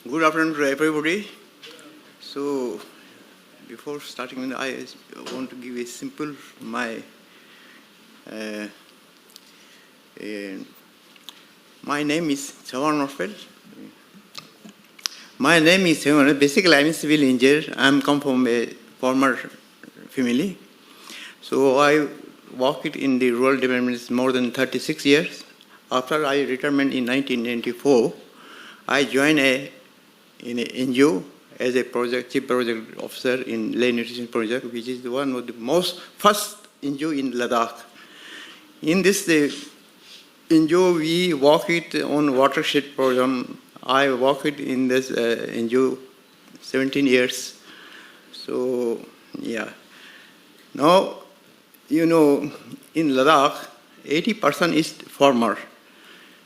Good afternoon to everybody. So, before starting, I want to give a simple uh, my name is Chewang Norphel. My name is Chewang. Basically, I'm a civil engineer. I'm come from a farmer family. So I worked in the rural development more than 36 years. After I retirement in 1994, I joined in an NGO as a chief project officer in Land Nutrition Project, which is one of the first NGO in Ladakh. In this NGO, we worked on watershed program. I worked in this NGO 17 years. So, yeah. Now, in Ladakh, 80% is farmer.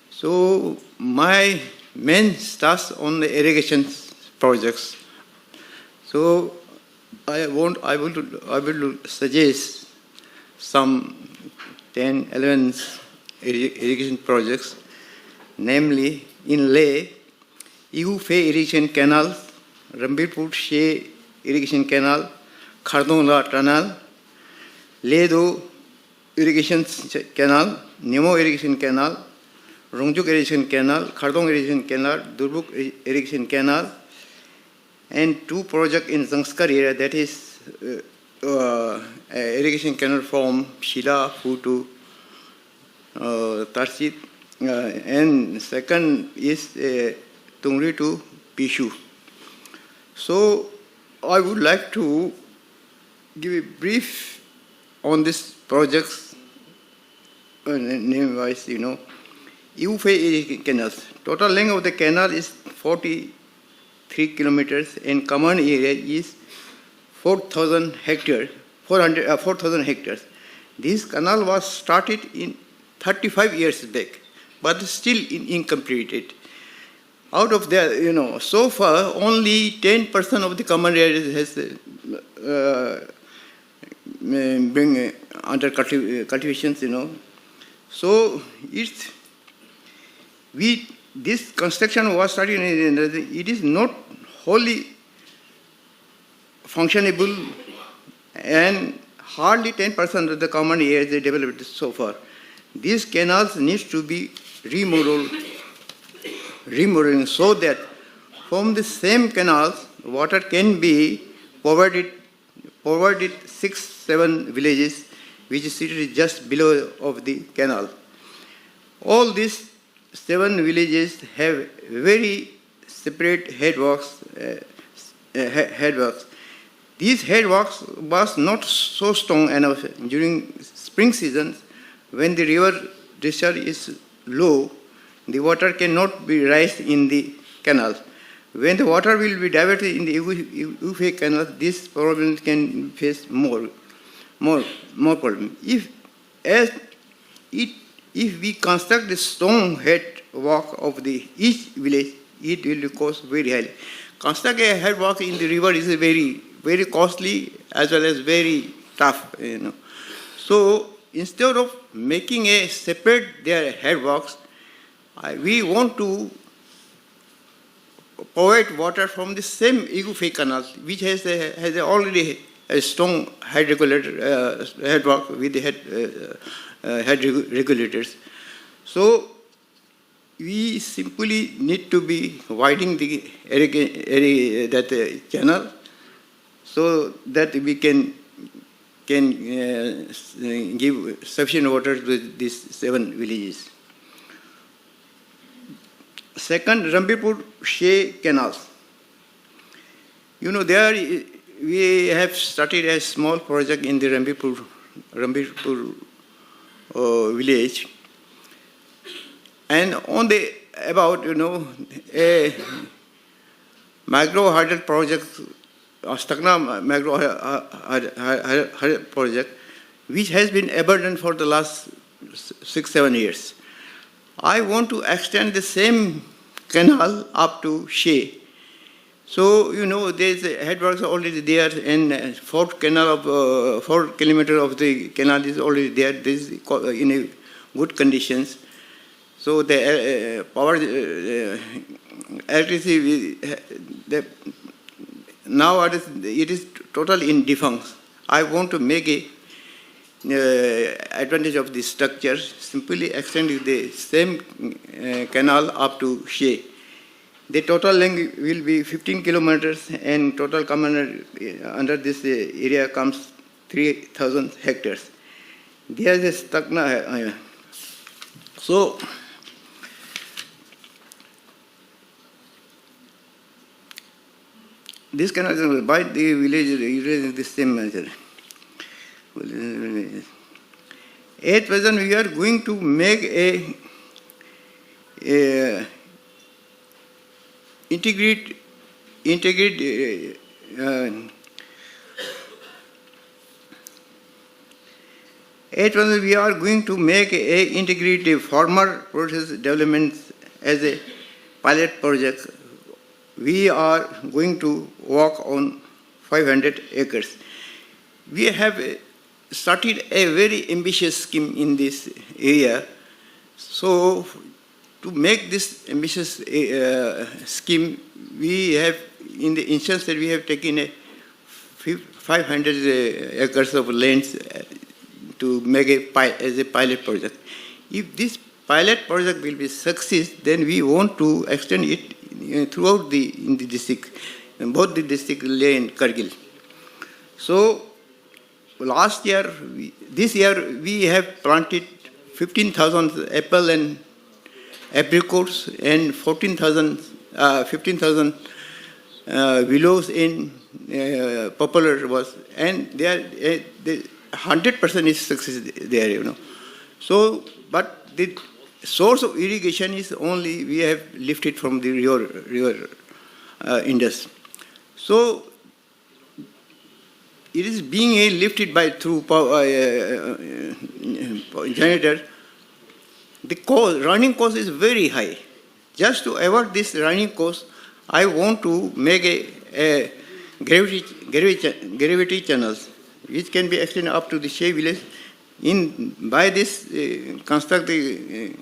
So, my main task on the irrigation projects. So, I will suggest some 10, 11 irrigation projects, namely in Leh, Igu-Fe irrigation canal, Rambirpur-She irrigation canal, Khardongla tunnel, Leh-Do irrigation canal, Nemo irrigation canal, Rongjuk irrigation canal, Khardong irrigation canal, Durbuk irrigation canal, and 2 projects in Zanskar area, that is irrigation canal from Shila to Tarsit, and second is Tungri to Pishu. So I would like to give a brief on this projects, name-wise, Igu-Fe irrigation canals. Total length of the canal is 43 kilometers and common area is 4,000 hectares. 4,000 hectares. This canal was started in 35 years back, but still incompleted. Out of that, so far only 10% of the common area has been under cultivations. So this construction was started. It is not wholly functionable, and hardly 10% of the common area is developed so far. These canals need to be remodeled so that from the same canals, water can be provided 6-7 villages, which is situated just below of the canal. All these 7 villages have very separate headworks. These headworks was not so strong enough during spring seasons when the river discharge is low. The water cannot be raised in the canal. When the water will be diverted in the Igu-Fe canal, this problem can face more problem. If we construct the stone headwork of each village, it will cost very high. Construct a headwork in the river is very, very costly as well as very tough. So instead of making a separate their headworks, we want to provide water from the same Igu-Fe canal, which has already a strong head regulator headwork with the head regulators. So we simply need to be widening the channel so that we can give sufficient water to these 7 villages. Second, Rambirpur-She canals. There we have started a small project in the Rambirpur village, and on a macro hydel project, Stakna macro hydel project, which has been abandoned for the last 6-7 years. I want to extend the same canal up to She. So, there's headworks already there, and 4 kilometers of the canal is already there. This is in a good conditions. So the power electricity, nowadays it is totally in defunct. I want to make a advantage of this structure, simply extend the same canal up to Shea. The total length will be 15 kilometers, and total under this area comes 3,000 hectares. There is a stuck now. So, this canal by the village is the same measure. At present, we are going to make a integrate at present, we are going to make a integrated farmer process development as a pilot project. We are going to work on 500 acres. We have started a very ambitious scheme in this area. So, to make this ambitious scheme, we have, in the instance that we have taken a 500 acres of lands to make as a pilot project. If this pilot project will be success, then we want to extend it throughout in the district, in both the district Leh and Kargil. So, this year we have planted 15,000 apple and apricots and 15,000 willows in popular was, and they 100% is success there, So, but the source of irrigation is only we have lifted from the river Indus. So, it is being lifted through generator. The running cost is very high. Just to avoid this running cost, I want to make a gravity channels, which can be extended up to the Shea village. By this, construct the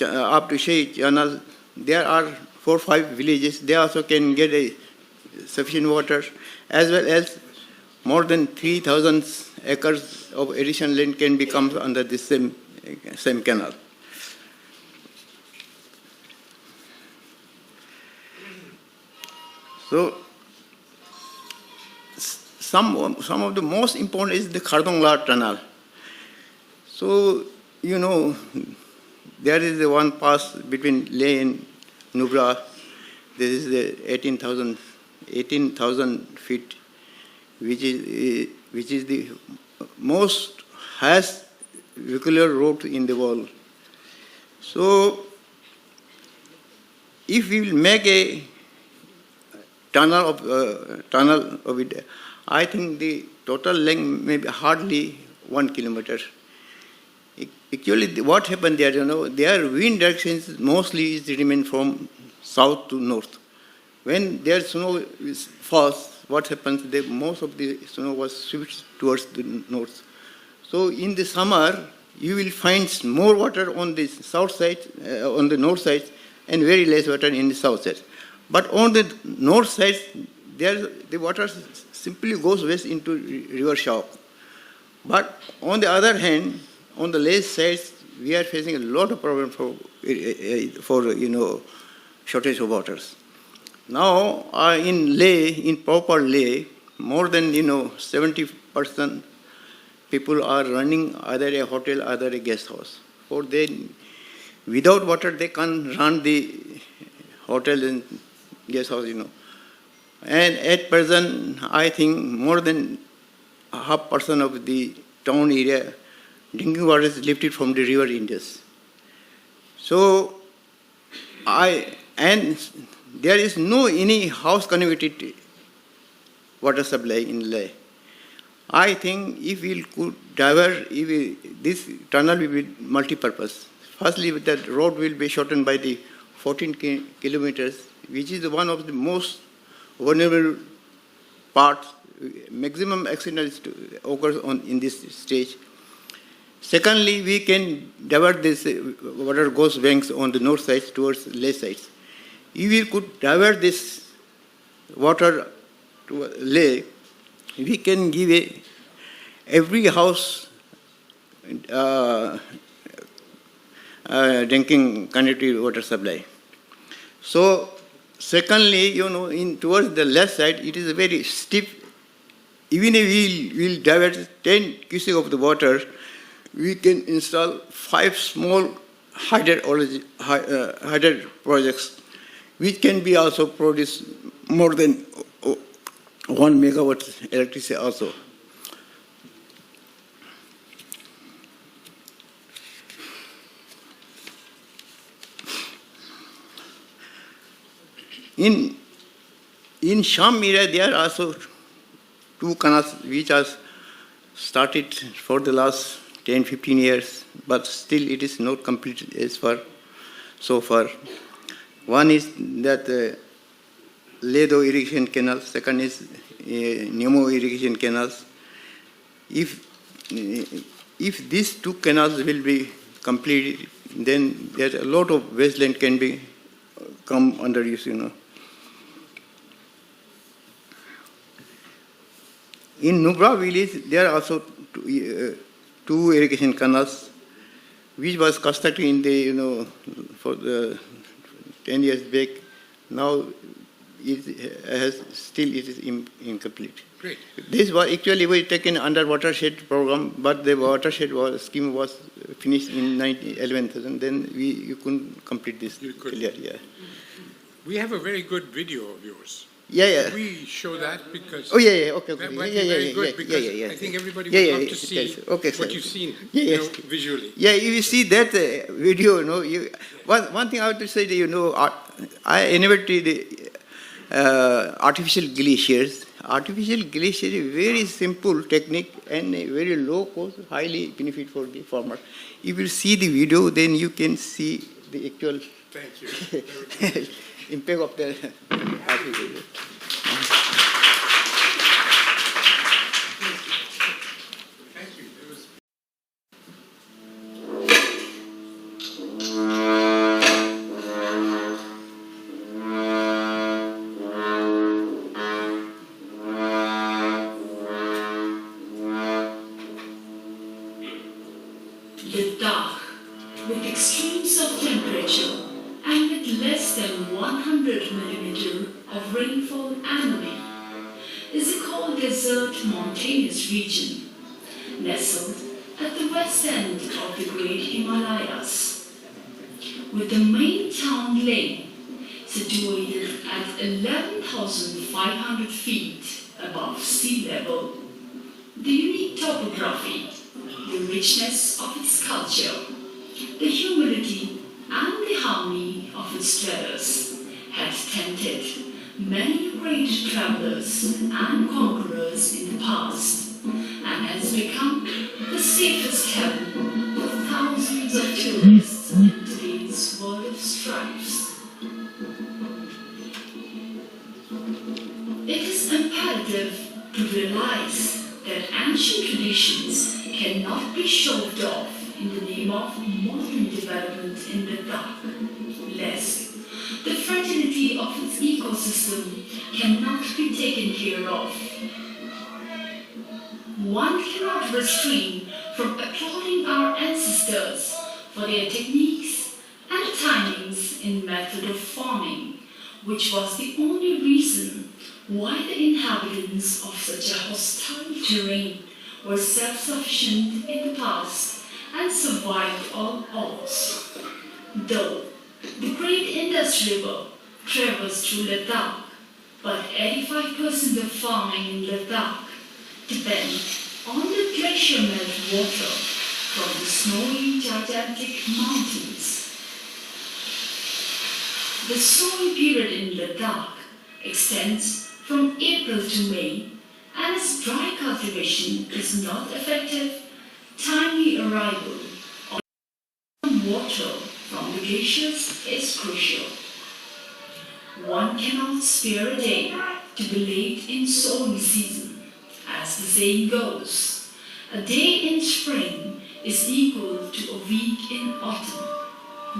up to Shea channel, there are 4 or 5 villages. They also can get sufficient water, as well as more than 3,000 acres of additional land can become under the same canal. So, some of the most important is the Khardongla tunnel. So, there is the one pass between Leh and Nubra. This is the 18,000 feet, which is the most highest vehicular road in the world. So, if we will make a tunnel of it, I think the total length may be hardly 1 kilometer. Actually, what happened there, their wind directions mostly is remain from south to north. When their snow falls, what happens? Most of the snow was switched towards the north. So in the summer, you will find more water on the south side, on the north side, and very less water in the south side. But on the north side, the water simply goes west into River Shaw. But on the other hand, on the Leh side, we are facing a lot of problems for shortage of waters. Now, in Leh, in proper Leh, more than 70% people are running either a hotel, either a guest house. Without water, they can't run the hotel and guest house, And at present, I think more than 0.5% of the town area, drinking water is lifted from the river Indus. So, there is no any house connected water supply in Leh. I think if we could divert, this tunnel will be multi-purpose. Firstly, that road will be shortened by the 14 kilometers, which is one of the most vulnerable parts. Maximum accidents occurs in this stage. Secondly, we can divert this water goes banks on the north side towards Leh sides. if we could divert this water to a lake, we can give every house drinking connected water supply. So, secondly, towards the left side, it is a very steep. Even if we will divert 10 cubic of the water, we can install 5 small hydro projects, which can be also produce more than 1 megawatt electricity also. In Sham area, there are also 2 canals which are started for the last 10-15 years, but still it is not completed as far so far. One is that Ladakh irrigation canal, second is Jammu irrigation canals. If these 2 canals will be completed, then there a lot of wasteland can be come under use, In Nubra village, there are also 2 irrigation canals, which was constructed in the, for the 10 years back. Now, it is incomplete. Great. This was actually taken under watershed program, but the watershed scheme was finished in 2011. Then you couldn't complete this. You couldn't. Yeah. We have a very good video of yours. Yeah. Can we show that? Because Okay. that might be very good because I think everybody would love to see what you've seen visually. Yeah, if you see that video, one thing I have to say, I innovated artificial glaciers. Artificial glacier is a very simple technique and a very low cost, highly benefit for the farmer. If you see the video, then you can see the actual Thank you. impact of the artificial. Thank you. It was Ladakh, with extremes of temperature and with less than 100 millimeter of rainfall annually, is a cold desert mountainous region nestled at the west end of the Great Himalayas, with the main town Leh situated at 11,500 feet above sea level. The unique topography, the richness of its culture, the humidity and the harmony of its dwellers had tempted many great travelers and conquerors in the past, and has become the safest haven for thousands of tourists in today's world of stripes. It is imperative to realize that ancient traditions cannot be shoved off in the name of modern development in Ladakh, lest the fragility of its ecosystem cannot be taken care of. One cannot refrain from applauding our ancestors for their techniques and timings in method of farming, which was the only reason why the inhabitants of such a hostile terrain were self-sufficient in the past and survived all odds. Though the great Indus River traversed through Ladakh, but 85% of farming in Ladakh depend on the glacier melt water from the snowy gigantic mountains. The sowing period in Ladakh extends from April to May, and as dry cultivation is not effective, timely arrival of water from the glaciers is crucial. One cannot spare a day to be late in sowing season. As the saying goes, a day in spring is equal to a week in autumn.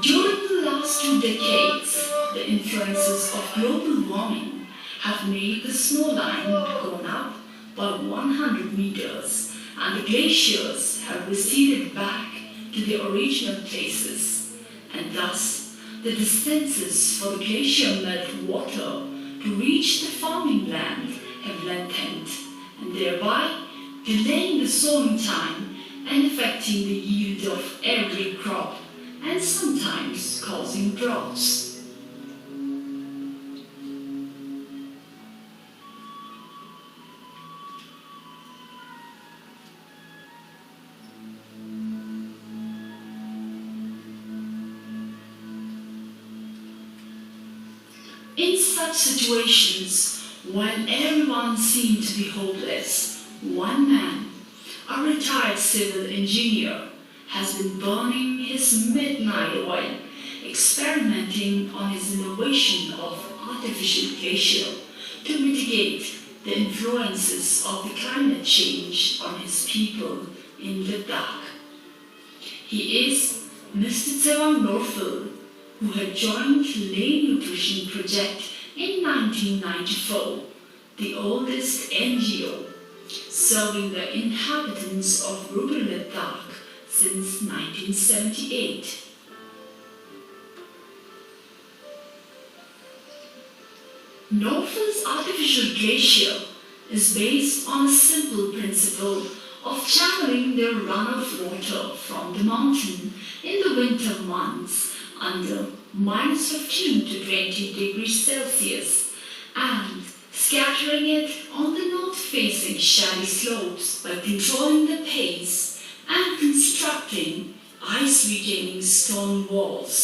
During the last 2 decades, the influences of global warming have made the snow line gone up by 100 meters, and the glaciers have receded back to their original places, and thus the distances for the glacier melt water to reach the farming land have lengthened, and thereby delaying the sowing time and affecting the yield of every crop, and sometimes causing droughts. In such situations, while everyone seemed to be hopeless, one man, a retired civil engineer, has been burning his midnight oil, experimenting on his innovation of artificial glacier to mitigate the influences of the climate change on his people in Ladakh. He is Mr. Chewang Norphel, who had joined Lay Nutrition Project in 1994, the oldest NGO, serving the inhabitants of rural Ladakh since 1978. Norphel's artificial glacier is based on a simple principle of channeling the runoff water from the mountain in the winter months under -15 to 20 degrees Celsius and scattering it on the north-facing shady slopes by controlling the pace and constructing ice-retaining stone walls.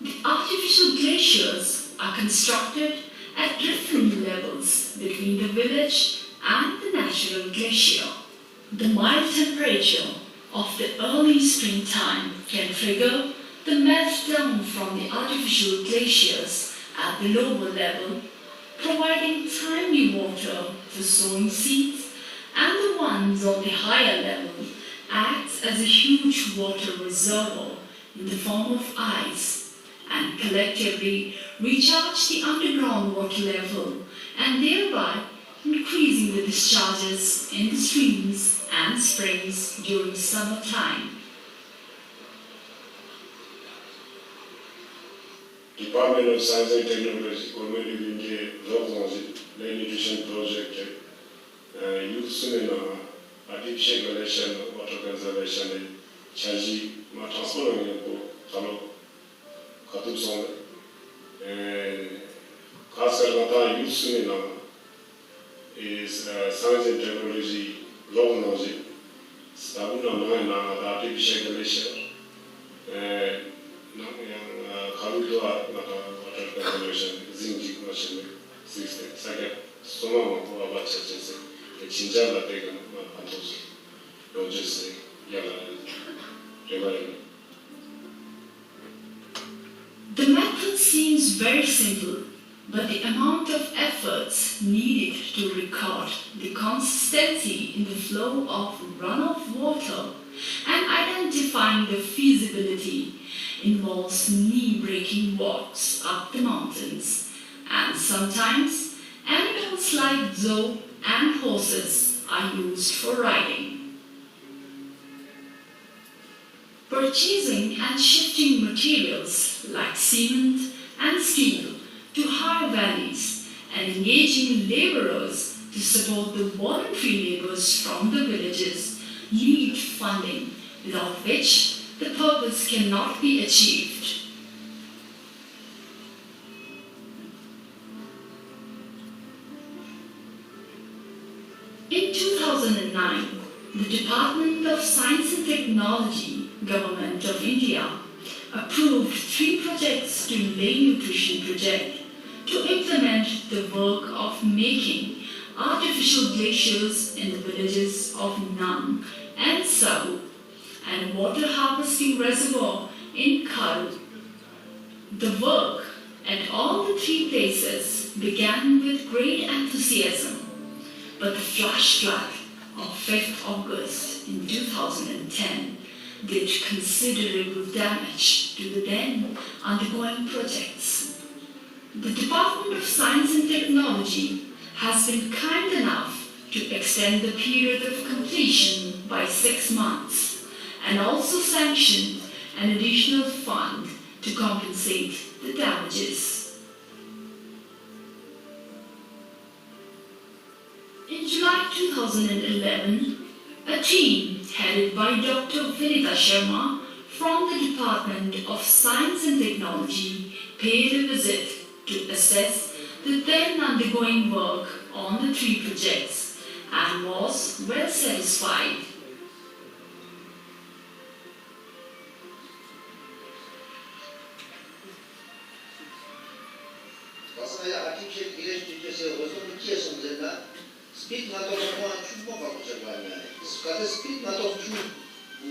The artificial glaciers are constructed at different levels between the village and the natural glacier. The mild temperature of the early springtime can trigger the meltdown from the artificial glaciers at the lower level, providing timely water for sowing seeds, and the ones on the higher level act as a huge water reservoir in the form of ice and collectively recharge the underground water level and thereby increasing the discharges in the streams and springs during summertime. Department of Science and Technology, Government of India, Lay Nutrition Project, Youth Seminar, Artificial Relation, Water Conservation, Chaji, Matasman, Kalo, Katub Song, Kasarata Youth Seminar is Science and Technology. Technology, Sabuna Mana, artificial glacier, Kalutua, water conservation, zinc machine system, second, Soma, about churches, a Chinjala taken, Pantos, Rogers, Yala, Revival. The method seems very simple, but the amount of efforts needed to record the consistency in the flow of runoff water and identifying the feasibility involves knee-breaking walks up the mountains, and sometimes animals like zoo and horses are used for riding. Purchasing and shifting materials like cement and steel to higher valleys and engaging laborers to support the voluntary labors from the villages need funding, without which the purpose cannot be achieved. In 2009, the Department of Science and Technology, Government of India, approved 3 projects to Lay Nutrition Project to implement the work of making artificial glaciers in the villages of Nam and Sabu and water harvesting reservoir in Kal. The work at all the 3 places began with great enthusiasm, but the flash flood of 5th August in 2010 did considerable damage to the then undergoing projects. The Department of Science and Technology has been kind enough to extend the period of completion by 6 months and also sanctioned an additional fund to compensate the damages. In July 2011, a team headed by Dr. Vinita Sharma from the Department of Science and Technology paid a visit to assess the then undergoing work on the 3 projects and was well satisfied. Speed not of one true mobile because speed not of true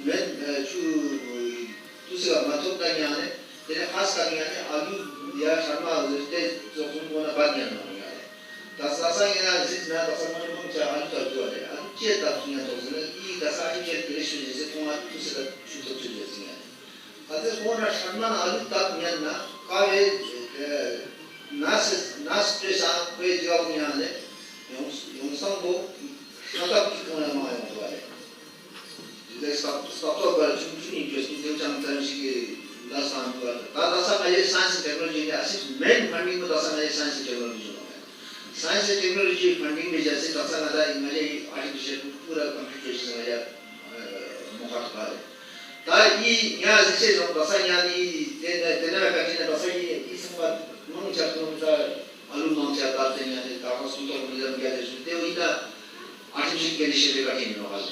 men to see a matter Danyane, then a fast Danyane, Alu, the Ashama, the state of Mona Badian. Das Lasagna is not a someone who are to it. And yet, the Saki relation is a format to set up shoot to the At this one, Sharman Alu Tapmiana, Kave Nas Presa, Way Jogniane. Yung sambo, natap kita na mga yung tuwari. Jadi stop over, cuma just itu macam tadi sih dasar tuwari. Dasar aja science technology ni asyik main funding tu dasar aja science technology. Science technology funding ni jadi dasar ada imaje artificial pura computation aja muka tuwari. Tapi ya sih dasar ni tenaga kerja dasar ni semua mengucap alum mengucap artinya kalau sudah berjalan biasa sudah kita artificial intelligence lagi ni orang.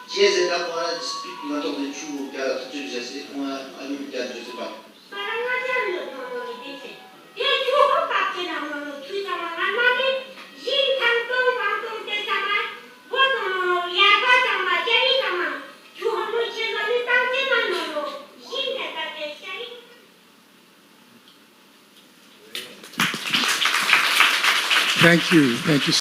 Jadi saya nak speak macam tu cuci biar tu jadi orang alum biar jadi apa. Barang aja lu orang ni deh. Dia cuba pakai nama lu tu sama nama ni. Jin kantung deh sama. Buat ya apa sama jadi sama. Cuba lu cuma ni tahu cuma lu. Jin kata deh jadi. Thank you.